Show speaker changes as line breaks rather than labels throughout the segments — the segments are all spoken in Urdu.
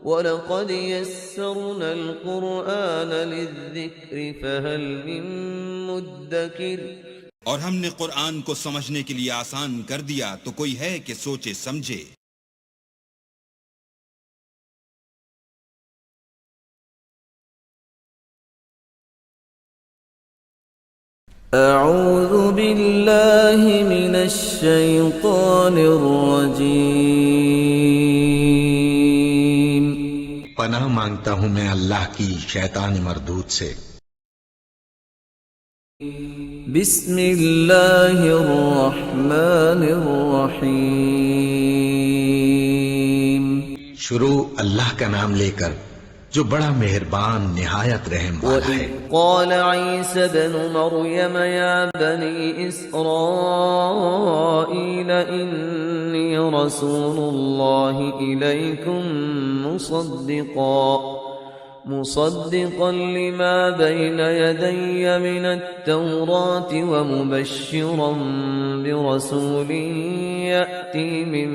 وَلَقَدْ يَسَّرْنَا الْقُرْآنَ لِلذِّكْرِ فَهَلْ مِن مُّدَّكِرٍ۔
اور ہم نے قرآن کو سمجھنے کے لیے آسان کر دیا تو کوئی ہے کہ سوچے سمجھے۔
اعوذ باللہ من الشیطان الرجیم۔
پناہ مانگتا ہوں میں اللہ کی شیطان مردود سے۔
بسم اللہ الرحمن الرحیم۔
شروع اللہ کا نام لے کر جو بڑا مہربان نہایت رحم والا ہے۔
وَإِذْ قَالَ عِيسَى ابْنُ مَرْيَمَ يَا بَنِي إِسْرَائِيلَ إِنِّي رَسُولُ اللَّهِ إِلَيْكُمْ مصدقا لما بين يدي من التوراة ومبشرا برسول يأتي من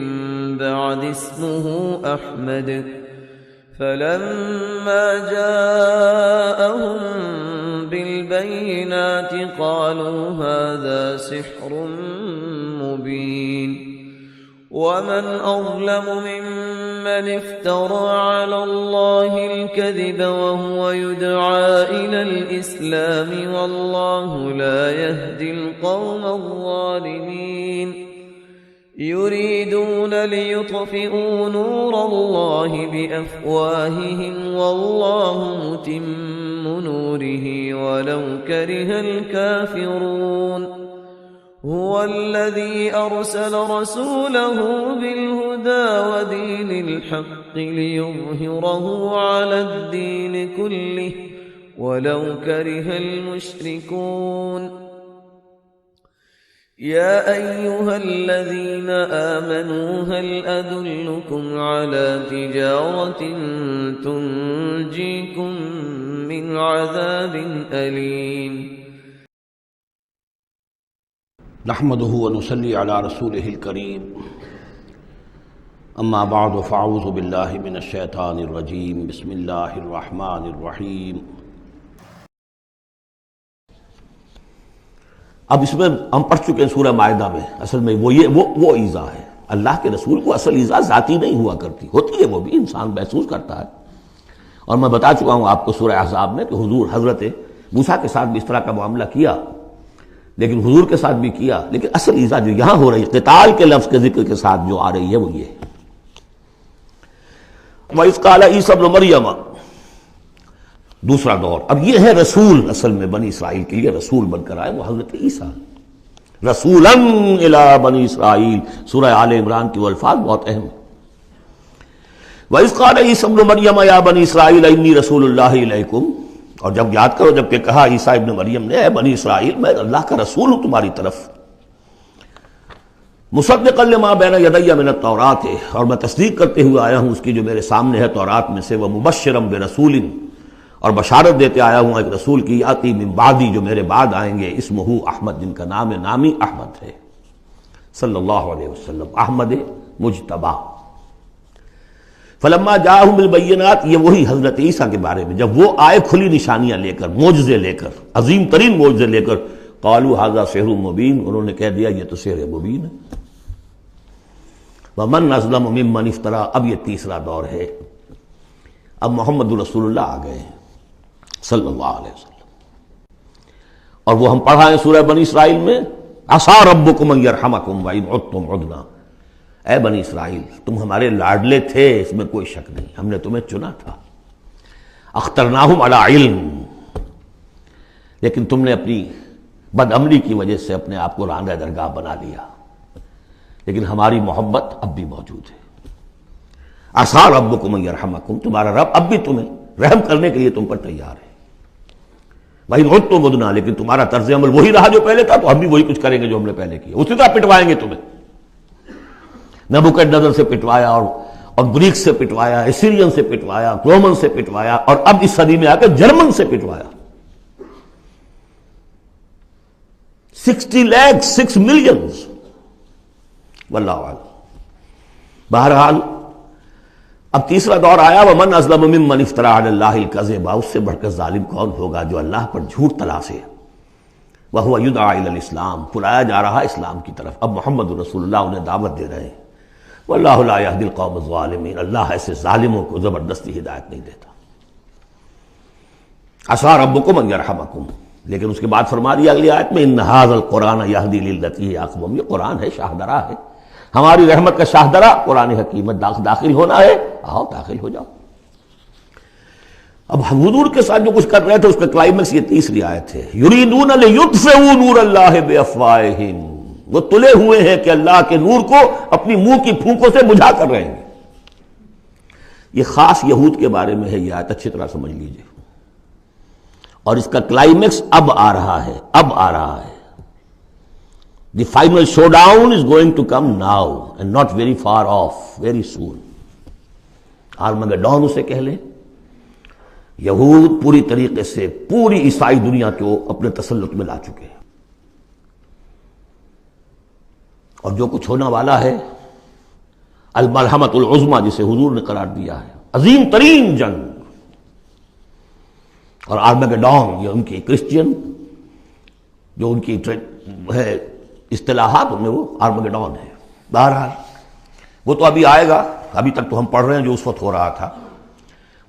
بعد اسمه أحمد فلما جاءهم بالبينات قالوا هذا سحر مبين ومن أظلم ممن افترى على الله الكذب وهو يدعى إلى الإسلام والله لا يهدي القوم الظالمين يريدون ليطفئوا نور الله بأفواههم والله متم نوره ولو كره الكافرون هو الذي أرسل رسوله بالهدى ودين الحق ليظهره على الدين كله ولو كره المشركون يا أيها الذين آمنوا هل أدلكم على تجارة تنجيكم من عذاب أليم
نحمده ونصلي على رسوله الكريم اما بعد فاعوذ بالله من الشیطان الرجیم بسم اللہ الرحمن الرحیم۔ اب اس میں ہم پڑھ چکے ہیں سورہ مائدہ میں، اصل میں وہ ایذا ہے۔ اللہ کے رسول کو اصل ایذا ذاتی نہیں ہوا کرتی، ہوتی ہے وہ بھی، انسان محسوس کرتا ہے۔ اور میں بتا چکا ہوں آپ کو سورہ احزاب میں کہ حضور حضرت موسیٰ کے ساتھ بھی اس طرح کا معاملہ کیا، لیکن حضور کے ساتھ بھی کیا، لیکن اصل ایذا جو یہاں ہو رہی ہے قتال کے لفظ کے ذکر کے ساتھ جو آ رہی ہے وہ یہ ہے۔ وَإِذْ قَالَ عِيسَى ابْنُ مَرْيَمَ، دوسرا دور۔ اب یہ ہے رسول، اصل میں بنی اسرائیل کے لیے رسول بن کر آئے وہ حضرت عیسیٰ، رسولاً الی بنی اسرائیل۔ سورہ آل عمران کی وہ الفاظ بہت اہم ہیں۔ وَإِذْ قَالَ عِيسَى ابْنُ مَرْيَمَ يَا بَنِي إِسْرَائِيلَ إِنِّي رَسُولُ اللَّهِ إِلَيْكُمْ، اور جب یاد کرو جب کہ کہا عیسیٰ ابن مریم نے، اے بنی اسرائیل میں اللہ کا رسول ہوں تمہاری طرف، مصدقا لما بین یدی من التوراۃ، اور میں تصدیق کرتے ہوئے آیا ہوں اس کی جو میرے سامنے ہے تورات میں سے، وہ مبشرا برسول، اور بشارت دیتے آیا ہوں ایک رسول کی، آتی من بعدی جو میرے بعد آئیں گے، اسمہ احمد، جن کا نامی احمد ہے صلی اللہ علیہ وسلم، احمد مجتبی۔ فلما جاءہم بالبینات، یہ وہی حضرت عیسیٰ کے بارے میں جب وہ آئے کھلی نشانیاں لے کر، معجزے لے کر، عظیم ترین معجزے لے کر، قالوا ھذا سحر مبین، انہوں نے کہہ دیا یہ تو سحر مبین ہے۔ ومن اظلم ممن افترا، اب یہ تیسرا دور ہے، اب محمد رسول اللہ آ گئے ہیں صلی اللہ علیہ وسلم، اور وہ ہم پڑھا ہے سورہ بنی اسرائیل میں، عسیٰ ربکم ان یرحمکم وان عدتم عدنا، اے بنی اسرائیل تم ہمارے لاڈلے تھے، اس میں کوئی شک نہیں، ہم نے تمہیں چنا تھا، اخترناہم علی علم، لیکن تم نے اپنی بد عملی کی وجہ سے اپنے آپ کو راندہ درگاہ بنا لیا، لیکن ہماری محبت اب بھی موجود ہے۔ عسیٰ ربکم ان یرحمکم، تمہارا رب اب بھی تمہیں رحم کرنے کے لیے تم پر تیار ہے، وان عدتم عدنا، لیکن تمہارا طرز عمل وہی رہا جو پہلے تھا، تو ہم بھی وہی کچھ کریں گے جو ہم نے پہلے کیا، اسی طرح پٹوائیں گے تمہیں۔ نبوکدنضر سے پٹوایا، اور گریک سے پٹوایا، اسیرین سے پٹوایا، رومن سے پٹوایا، اور اب اس صدی میں آ کر جرمن سے پٹوایا۔ 60 لاکھ 6 ملین، واللہ اعلم۔ بہرحال اب تیسرا دور آیا ومن اظلم ممن افترى علی اللہ الکذب، اس سے بڑھ کر ظالم کون ہوگا جو اللہ پر جھوٹ تلاسے. وہو یدعی الی الاسلام، بلایا جا رہا اسلام کی طرف. اب محمد رسول اللہ انہیں دعوت دے رہے ہیں. واللہ لا یہدی القوم الظالمین، اللہ ایسے ظالموں کو زبردستی ہدایت نہیں دیتا. عسیٰ ربکم ان یرحمکم، لیکن اس کے بعد فرما دیا اگلی آیت میں ان ھذا القرآن یہدی للتی ہی اقوم، یہ قرآن ہے، شاہدرہ ہے، ہماری رحمت کا شاہدرہ قرآن حکیم. داخل ہونا ہے، آؤ داخل ہو جاؤ. اب حضور کے ساتھ جو کچھ کر رہے تھے اس کا کلائمیکس یہ تیسری آیت ہے. یریدون لیطفئوا نور اللہ بافواہہم، وہ تلے ہوئے ہیں کہ اللہ کے نور کو اپنی منہ کی پھونکوں سے بجھا کر رہے ہیں. یہ خاص یہود کے بارے میں ہے یہ آیت، اچھی طرح سمجھ لیجئے. اور اس کا کلائمیکس اب آ رہا ہے، اب آ رہا ہے. The final showdown is going to come now and not very far off, very soon. Armageddon اسے کہہ لیں. یہود پوری طریقے سے پوری عیسائی دنیا کو اپنے تسلط میں لا چکے ہیں، اور جو کچھ ہونے والا ہے الملحمۃ العظمیٰ جسے حضور نے قرار دیا ہے، عظیم ترین جنگ. اور آرمگڈون یہ ان کی کرسچین جو ان کی ہے اصطلاحات ان میں وہ آرمگڈون ہے. بہرحال وہ تو ابھی آئے گا، ابھی تک تو ہم پڑھ رہے ہیں جو اس وقت ہو رہا تھا.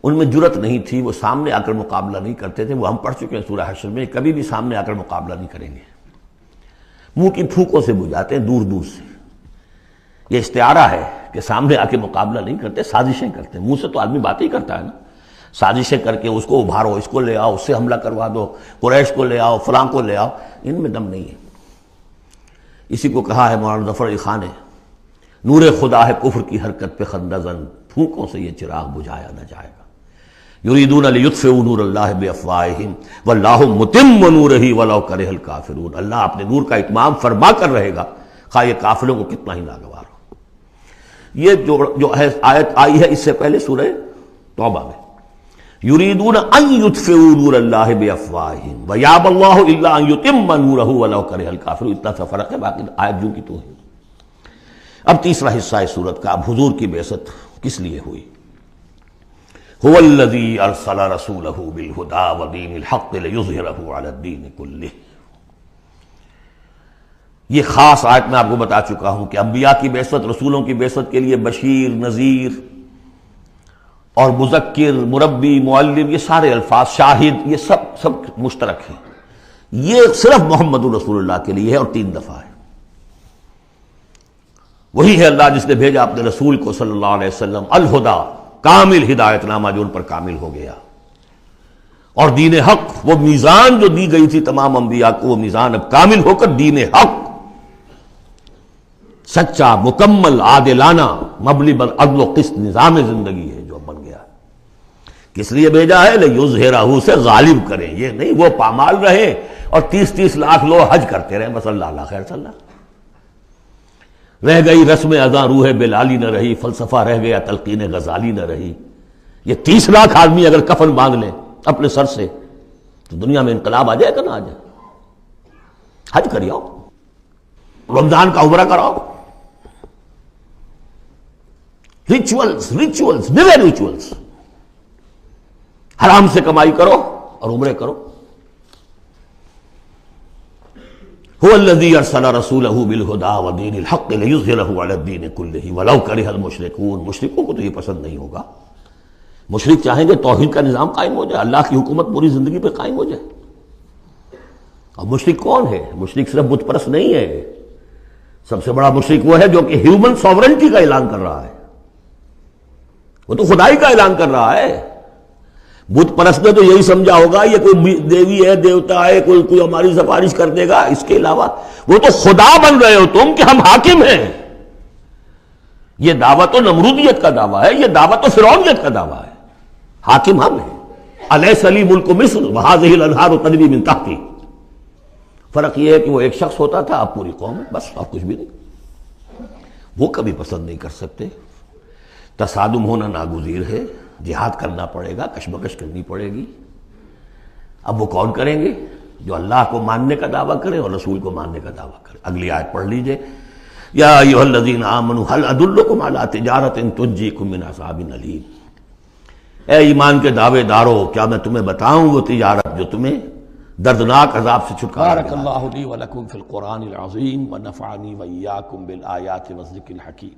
ان میں جرت نہیں تھی، وہ سامنے آ کر مقابلہ نہیں کرتے تھے. وہ ہم پڑھ چکے ہیں سورہ حشر میں، کبھی بھی سامنے آ کر مقابلہ نہیں کریں گے. منہ کی پھونکوں سے بجھاتے ہیں دور دور سے. یہ استعارہ ہے کہ سامنے آ کے مقابلہ نہیں کرتے، سازشیں کرتے ہیں. منہ سے تو آدمی بات ہی کرتا ہے نا، سازشیں کر کے اس کو ابھارو، اس کو لے آؤ، اس سے حملہ کروا دو، قریش کو لے آؤ، فلاں کو لے آؤ. ان میں دم نہیں ہے. اسی کو کہا ہے مولانا ظفر علی خان نے، نور خدا ہے کفر کی حرکت پہ خندہ زن، پھونکوں سے یہ چراغ بجھایا نہ جائے گا. یریدون لیطفئوا نور اللہ بافواہہم واللہ متم نورہ ولو کرہ الکافرون. اللہ اپنے نور کا اتمام فرما کر رہے گا خواہ یہ کافروں کو کتنا ہی ناگوار ہو. یہ جو ہے آیت آئی ہے اس سے پہلے سورہ توبہ میں، یریدون ان یطفئوا نور اللہ بافواہہم ویابی اللہ الا ان یتم نورہ ولو کرہ الکافرون. اتنا سا فرق ہے، باقی آیت جو کی تو ہے. اب تیسرا حصہ ہے سورت کا. اب حضور کی بعثت کس لیے ہوئی؟ هو الذی ارسل رسولہ بالہدی ودین الحق لیظہرہ علی الدین کلہ. یہ خاص آیت میں آپ کو بتا چکا ہوں کہ انبیاء کی بعثت، رسولوں کی بعثت کے لیے بشیر، نذیر اور مذکر، مربی، معلم، یہ سارے الفاظ، شاہد، یہ سب مشترک ہیں. یہ صرف محمد رسول اللہ کے لیے ہے اور 3 دفعہ ہے. وہی ہے اللہ جس نے بھیجا اپنے رسول کو صلی اللہ علیہ وسلم الہدا، کامل ہدایت نامہ جو ان پر کامل ہو گیا، اور دین حق، وہ میزان جو دی گئی تھی تمام انبیاء کو، وہ میزان اب کامل ہو کر دین حق، سچا، مکمل، عادلانہ، مبنی بر عدل و قسط نظام زندگی ہے جو اب بن گیا. کس لیے بھیجا ہے؟ لیظہرہ، سے غالب کریں. یہ نہیں وہ پامال رہے اور 30 لاکھ لوگ حج کرتے رہے بس، اللہ اللہ خیر صلی اللہ. رہ گئی رسم اذاں روح بلالی نہ رہی، فلسفہ رہ گیا تلقین غزالی نہ رہی. یہ 30 لاکھ آدمی اگر کفن باندھ لیں اپنے سر سے تو دنیا میں انقلاب آ جائے گا نہ آ جائے. حج کری آؤ، رمضان کا عمرہ کراؤ. ریچولز، نئے ریچولز. حرام سے کمائی کرو اور عمرے کرو. هو الذی ارسل رسولہ بالہدی ودین الحق لیظہرہ علی الدین کلہ ولو کرہ المشرکون. مشرکوں کو تو یہ پسند نہیں ہوگا. مشرک چاہیں گے توحید کا نظام قائم ہو جائے، اللہ کی حکومت پوری زندگی پہ قائم ہو جائے. اور مشرک کون ہے؟ مشرک صرف بت پرست نہیں ہے. سب سے بڑا مشرک وہ ہے جو کہ ہیومن ساورنٹی کا اعلان کر رہا ہے. وہ تو خدائی کا اعلان کر رہا ہے. بت پرست نے تو یہی سمجھا ہوگا یہ کوئی دیوی ہے، دیوتا ہے، کوئی ہماری سفارش کر دے گا. اس کے علاوہ وہ تو خدا بن رہے ہو تم کہ ہم حاکم ہیں. یہ دعویٰ تو نمرودیت کا دعویٰ ہے، یہ دعویٰ تو فرعونیت کا دعویٰ ہے. حاکم ہم ہیں. الیس لی ملک مصر وہذہ الانہار تجری من تحتی. فرق یہ ہے کہ وہ ایک شخص ہوتا تھا، اب پوری قوم ہے، بس اب کچھ بھی نہیں. وہ کبھی پسند نہیں کر سکتے. تصادم ہونا ناگزیر ہے، جہاد کرنا پڑے گا، کشمکش کرنی پڑے گی. اب وہ کون کریں گے؟ جو اللہ کو ماننے کا دعویٰ کرے اور رسول کو ماننے کا دعویٰ کرے. اگلی آیت پڑھ لیجئے. یا ایھا الذین آمنوا هل ادلکم علی تجارۃ تنجیکم من عذاب الیم، اے ایمان کے دعوے دارو کیا میں تمہیں بتاؤں وہ تجارت جو تمہیں دردناک عذاب سے چھٹکارا
بارک
دلاتی ہے۔
اللہ لی ولکم فی القرآن العظیم ونفعنی وإیاکم بالآیات والذکر الحکیم۔